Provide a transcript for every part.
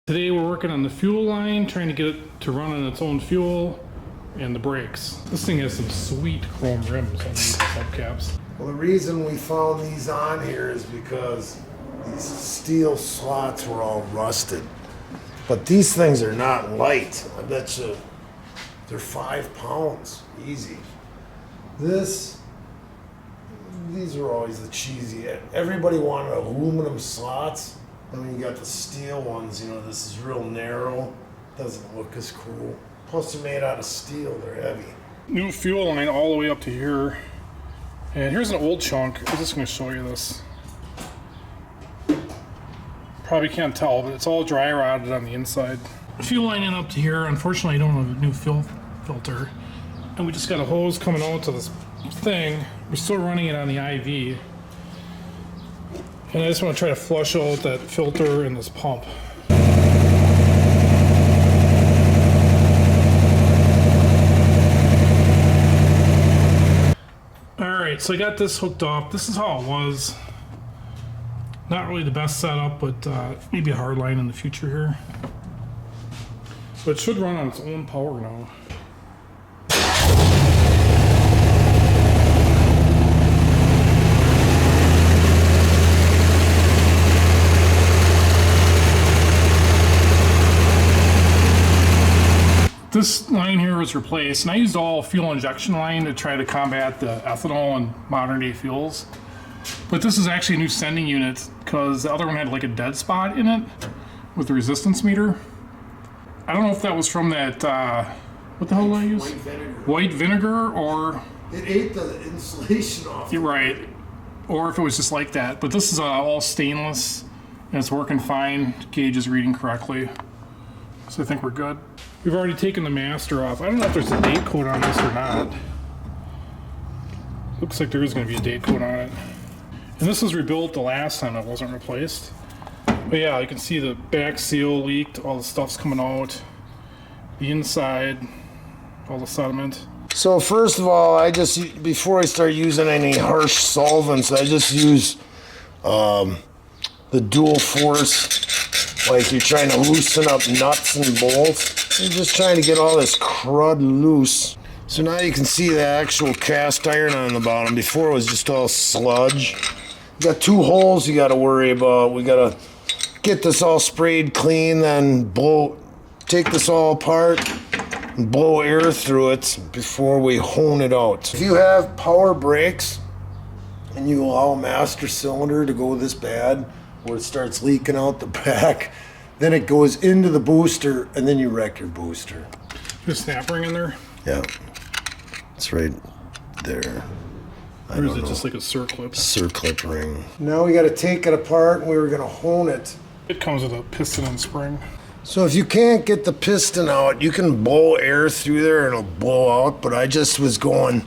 Today we're working on the fuel line, trying to get it to run on its own fuel, and the brakes. This thing has some sweet chrome rims on these subcaps. Well, the reason we found these on here is because these steel slots were all rusted. But these things are not light. I bet you they're 5 pounds, easy. These are always the cheesy. Everybody wanted aluminum slots. I mean, you got the steel ones, you know, this is real narrow. Doesn't look as cool. Plus they're made out of steel, they're heavy. New fuel line all the way up to here. And here's an old chunk. I'm just going to show you this. Probably can't tell, but it's all dry rotted on the inside. Fuel line in up to here. Unfortunately, I don't have a new filter. And we just got a hose coming out to this thing. We're still running it on the IV. And I just want to try to flush out that filter in this pump. Alright, so I got this hooked up. This is how it was. Not really the best setup, but maybe a hard line in the future here. But it should run on its own power now. This line here was replaced, and I used all fuel injection line to try to combat the ethanol and modern day fuels. But this is actually a new sending unit because the other one had like a dead spot in it with the resistance meter. I don't know if that was from that, what the hell did I use? White vinegar. White vinegar, or... It ate the insulation off. You're right. Or if it was just like that. But this is all stainless, and it's working fine. Gauge is reading correctly. So I think we're good. We've already taken the master off. I don't know if there's a date code on this or not. Looks like there is going to be a date code on it. And this was rebuilt the last time it wasn't replaced. But yeah, you can see the back seal leaked. All the stuff's coming out. The inside, all the sediment. So first of all, before I start using any harsh solvents, I just use the dual force, like you're trying to loosen up nuts and bolts. You're just trying to get all this crud loose. So now you can see the actual cast iron on the bottom. Before it was just all sludge. You got 2 holes you got to worry about. We got to get this all sprayed clean, then take this all apart and blow air through it before we hone it out. If you have power brakes and you allow a master cylinder to go this bad, where it starts leaking out the back, then it goes into the booster, and then you wreck your booster. There's a snap ring in there? Yeah. It's right there. Or is it just like a circlip? Circlip ring. Now we got to take it apart, and we were going to hone it. It comes with a piston and spring. So if you can't get the piston out, you can blow air through there and it'll blow out, but I just was going,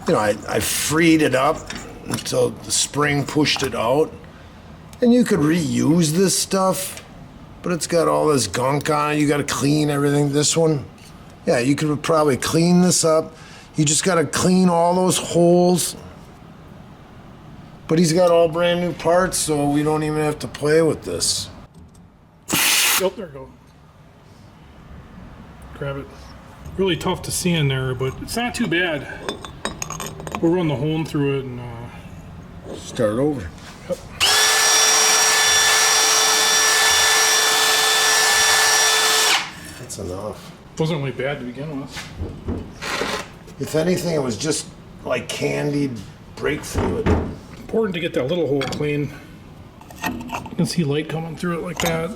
you know, I freed it up until the spring pushed it out. And you could reuse this stuff, but it's got all this gunk on it. You got to clean everything. This one, yeah, you could probably clean this up. You just got to clean all those holes. But he's got all brand new parts, so we don't even have to play with this. Yep, there we go. Grab it. Really tough to see in there, but it's not too bad. We'll run the hone through it and start over. Yep. That's enough. Wasn't really bad to begin with. If anything, it was just like candied brake fluid. Important to get that little hole clean. You can see light coming through it like that.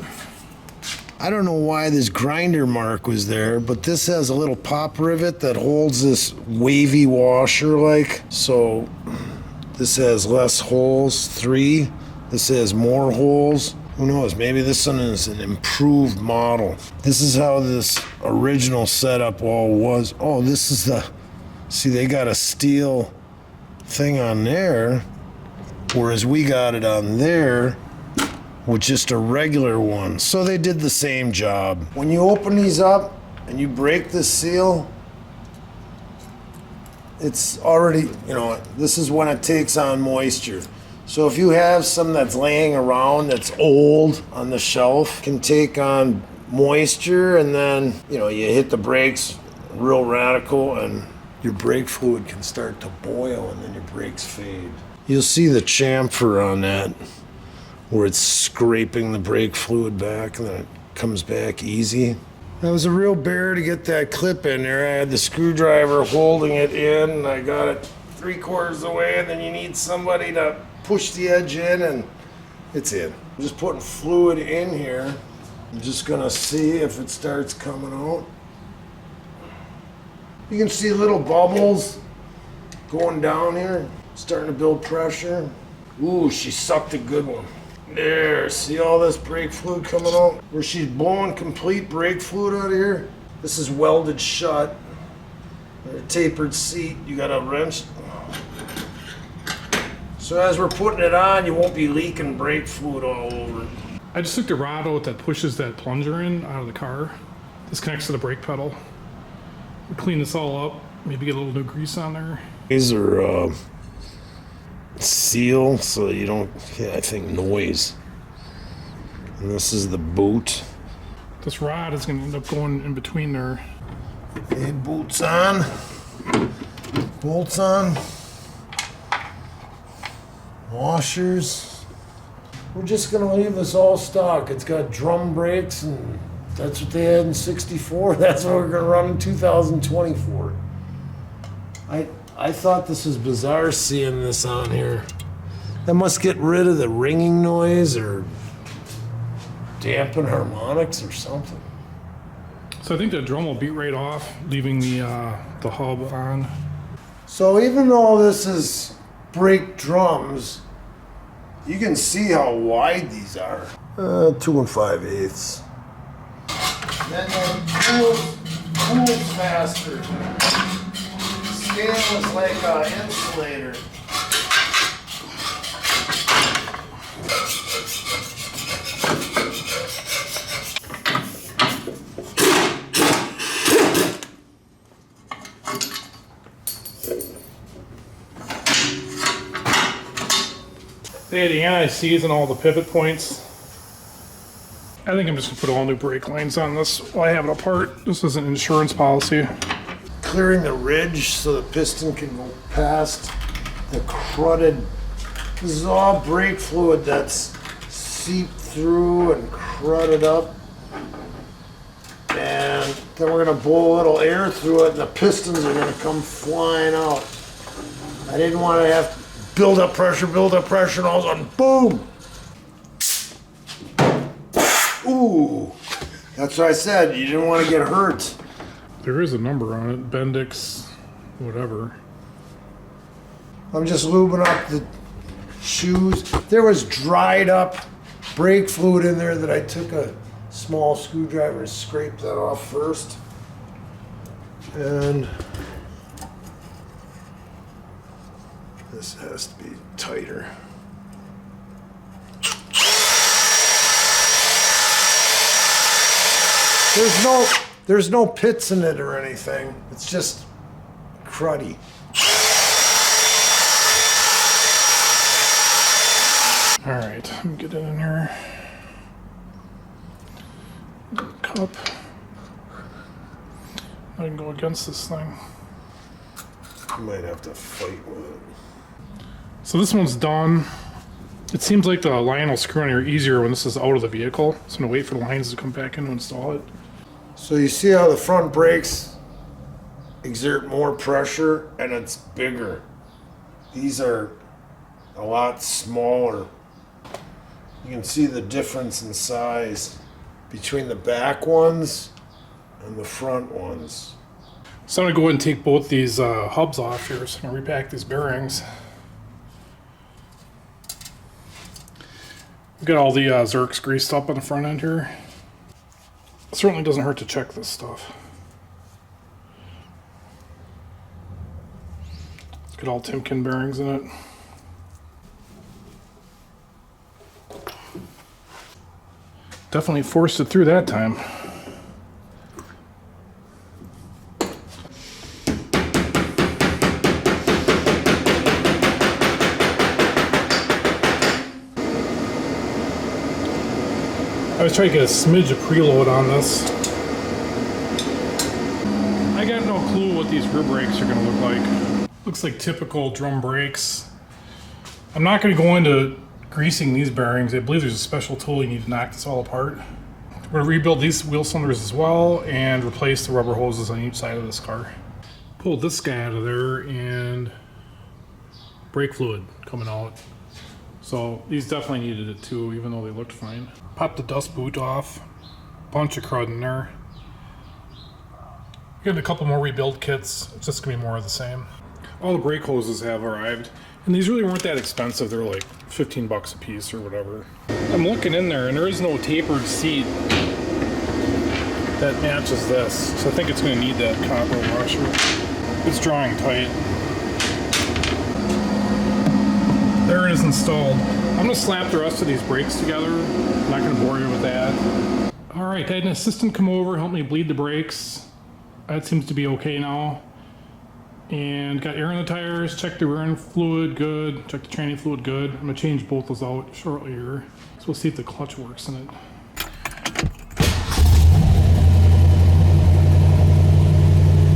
I don't know why this grinder mark was there, but this has a little pop rivet that holds this wavy washer like. So this has less holes, 3. This has more holes. Who knows, maybe this one is an improved model. This is how this original setup all was. Oh, this is see, they got a steel thing on there, whereas we got it on there with just a regular one. So they did the same job. When you open these up and you break this seal, it's already, you know, this is when it takes on moisture. So if you have some that's laying around that's old on the shelf, can take on moisture, and then, you know, you hit the brakes real radical and your brake fluid can start to boil and then your brakes fade. You'll see the chamfer on that where it's scraping the brake fluid back and then it comes back easy. That was a real bear to get that clip in there. I had the screwdriver holding it in and I got it 3/4 of the way, and then you need somebody to push the edge in and it's in. I'm just putting fluid in here. I'm just gonna see if it starts coming out. You can see little bubbles going down here, starting to build pressure. Ooh, she sucked a good one. There, see all this brake fluid coming out? Where she's blowing complete brake fluid out of here. This is welded shut. A tapered seat, you got a wrench. So as we're putting it on, you won't be leaking brake fluid all over. I just took the rod out that pushes that plunger in out of the car. This connects to the brake pedal. We'll clean this all up, maybe get a little new grease on there. These are seal, so you don't get, I think, noise. And this is the boot. This rod is going to end up going in between there. Okay, boots on. Bolts on. Washers. We're just going to leave this all stock. It's got drum brakes, and that's what they had in '64. That's what we're going to run in 2024. I thought this was bizarre seeing this on here. That must get rid of the ringing noise or dampen harmonics or something. So I think the drum will beat right off, leaving the hub on. So even though this is brake drums, you can see how wide these are. 2 5/8. Then cools faster. Scale is like an insulator. They had the anti-seize and all the pivot points. I think I'm just gonna put all new brake lines on this while I have it apart. This is an insurance policy. Clearing the ridge so the piston can go past the cruded. This is all brake fluid that's seeped through and cruded up. And then we're gonna blow a little air through it and the pistons are gonna come flying out. I didn't want to have to build up pressure, and all of a sudden, boom! Ooh, that's what I said, you didn't want to get hurt. There is a number on it, Bendix, whatever. I'm just lubing up the shoes. There was dried up brake fluid in there that I took a small screwdriver and scraped that off first. And this has to be tighter. There's no pits in it or anything. It's just cruddy. All right, let me get it in here. Cup. I can go against this thing. You might have to fight with it. So this one's done. It seems like the line will screw on here easier when this is out of the vehicle. So I'm gonna wait for the lines to come back in to install it. So you see how the front brakes exert more pressure and it's bigger. These are a lot smaller. You can see the difference in size between the back ones and the front ones. So I'm gonna go ahead and take both these hubs off here. So I'm gonna repack these bearings. We've got all the Zerks greased up on the front end here. It certainly doesn't hurt to check this stuff. It's got all Timken bearings in it. Definitely forced it through that time. I was trying to get a smidge of preload on this. I got no clue what these rear brakes are going to look like. Looks like typical drum brakes. I'm not going to go into greasing these bearings. I believe there's a special tool you need to knock this all apart. We're going to rebuild these wheel cylinders as well and replace the rubber hoses on each side of this car. Pulled this guy out of there and brake fluid coming out. So these definitely needed it too, even though they looked fine. Popped the dust boot off. Bunch of crud in there. Getting a couple more rebuild kits. It's just gonna be more of the same. All the brake hoses have arrived, and these really weren't that expensive. They're like 15 bucks a piece or whatever. I'm looking in there, and there is no tapered seat that matches this, so I think it's gonna need that copper washer. It's drawing tight. There it is installed. I'm gonna slap the rest of these brakes together. I'm not gonna bore you with that. All right, I had an assistant come over, help me bleed the brakes. That seems to be okay now. And got air in the tires, checked the rear end fluid, good. Checked the training fluid, good. I'm gonna change both those out shortly here. So we'll see if the clutch works in it.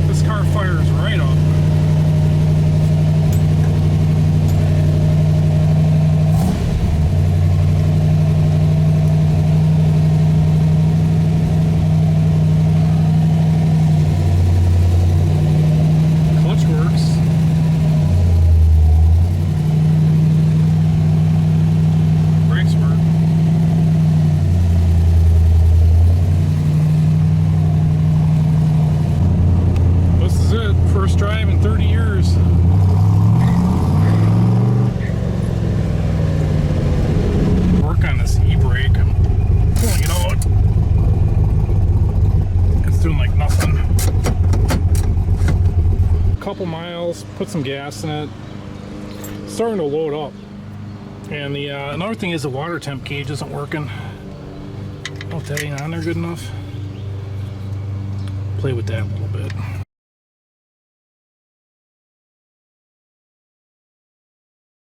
This car fires right up. Drive in 30 years. Work on this e-brake. I'm pulling it out. It's doing like nothing. Couple miles, put some gas in it. Starting to load up. And the another thing is the water temp gauge isn't working. Oh, that ain't on there good enough. Play with that a little bit.